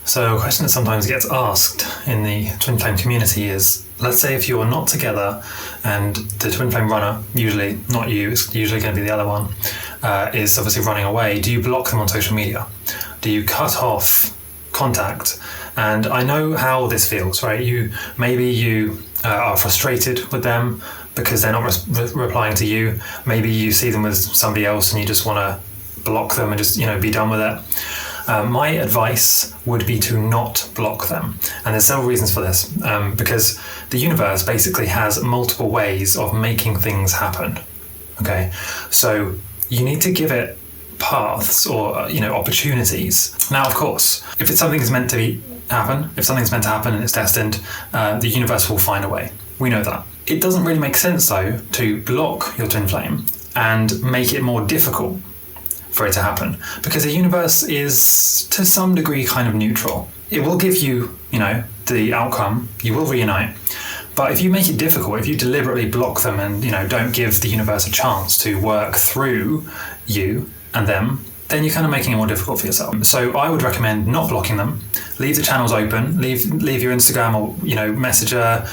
So a question that sometimes gets asked in the twin flame community is, let's say if you're not together and the twin flame runner, usually not you, it's usually going to be the other one, is obviously running away, do you block them on social media? Do you cut off contact? And I know how this feels, right? Maybe you are frustrated with them because they're not replying to you. Maybe you see them with somebody else and you just want to block them and just, be done with it. My advice would be to not block them. And there's several reasons for this, because the universe basically has multiple ways of making things happen. Okay, so you need to give it paths or opportunities. Now, of course, if it's something that's meant to happen, if something's meant to happen and it's destined, the universe will find a way. We know that. It doesn't really make sense though to block your twin flame and make it more difficult for it to happen, because the universe is to some degree kind of neutral. It will give you, the outcome, you will reunite. But if you make it difficult, if you deliberately block them and, don't give the universe a chance to work through you and them, then you're kind of making it more difficult for yourself. So I would recommend not blocking them. Leave the channels open. Leave your Instagram or Messenger,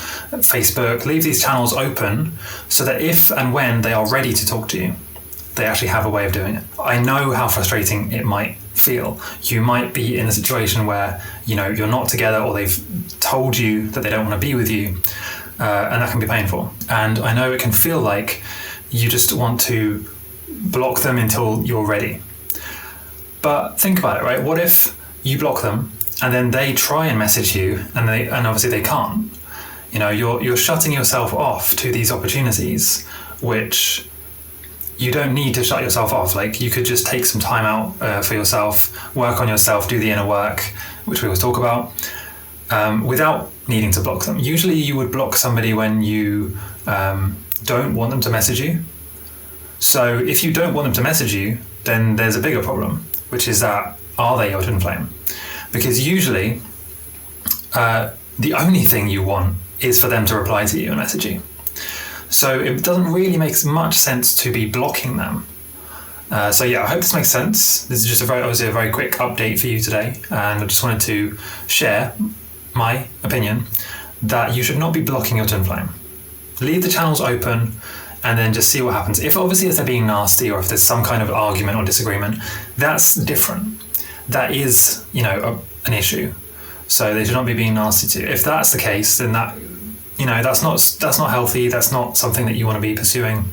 Facebook. Leave these channels open so that if and when they are ready to talk to you, they actually have a way of doing it. I know how frustrating it might feel. You might be in a situation where you're not together, or they've told you that they don't want to be with you, and that can be painful. And I know it can feel like you just want to block them until you're ready. But think about it, right? What if you block them and then they try and message you and obviously they can't? You're shutting yourself off to these opportunities, which you don't need to shut yourself off. Like, you could just take some time out for yourself, work on yourself, do the inner work, which we always talk about, without needing to block them. Usually you would block somebody when you don't want them to message you. So if you don't want them to message you, then there's a bigger problem, which is that, are they your twin flame? Because usually the only thing you want is for them to reply to you and message you. So it doesn't really make much sense to be blocking them. So I hope this makes sense. This is just obviously a very quick update for you today. And I just wanted to share my opinion that you should not be blocking your twin flame. Leave the channels open and then just see what happens. If they're being nasty, or if there's some kind of argument or disagreement, that's different. That is, an issue. So they should not be being nasty to you. If that's the case, then that's not healthy. That's not something that you want to be pursuing.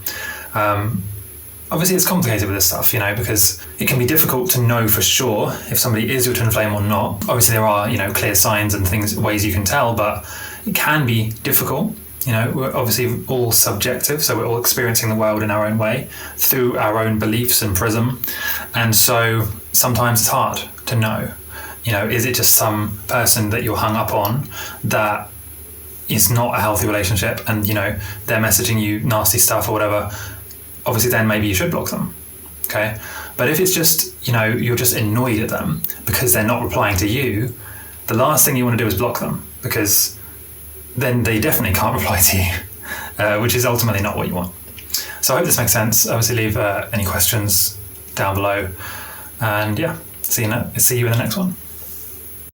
Obviously it's complicated with this stuff, because it can be difficult to know for sure if somebody is your twin flame or not. Obviously there are, clear signs and ways you can tell, but it can be difficult. We're obviously all subjective, so we're all experiencing the world in our own way through our own beliefs and prism. And so sometimes it's hard to know, is it just some person that you're hung up on that is not a healthy relationship, and they're messaging you nasty stuff or whatever? Obviously then maybe you should block them. Okay. But if it's just, you're just annoyed at them because they're not replying to you, the last thing you want to do is block them, because then they definitely can't reply to you, which is ultimately not what you want. So I hope this makes sense. Obviously leave any questions down below, and see you in the next one.